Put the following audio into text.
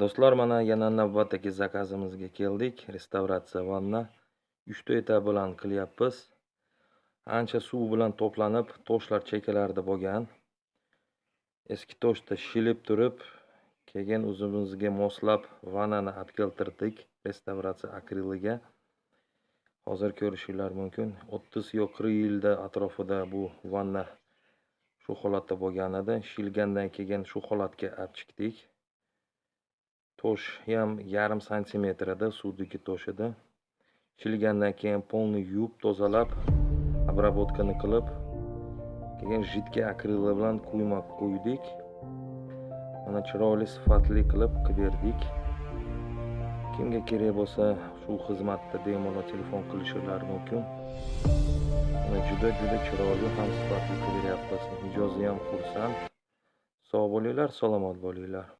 Do'stlar, mana yana navbatdagi zakazimizga keldik. Restavratsiya vanna 3 ta etap bilan qilyapmiz. Ancha suv bilan to'planib, toshlar chekkalarda bo'lgan. Eski toshda shilib turib, keyin o'zimizga moslab vannani olib keltirdik restavratsiya akriliga. Hozir ko'rishinglar mumkin. 30 yo 40 yilda atrofida bu vanna shu holatda bo'lgan edi. Shilgandan keyin shu holatga olib chiqdik. Tosh ham 1,5 santimetr edi, suvdagi tosh edi. Shilgandan keyin polni yuvib, tozalab, обработканы qilib, keyin jidka akrili bilan quyma qo'ydik. Mana chiroyli sifatli qilib berdik. Kimga kerak bo'lsa, shu xizmatda bemalol telefon qilishlari mumkin. Mana juda chiroyli ham sifatli qilib beryapmiz. Mijozi ham xursand. Sog' bo'linglar, salomat bo'linglar.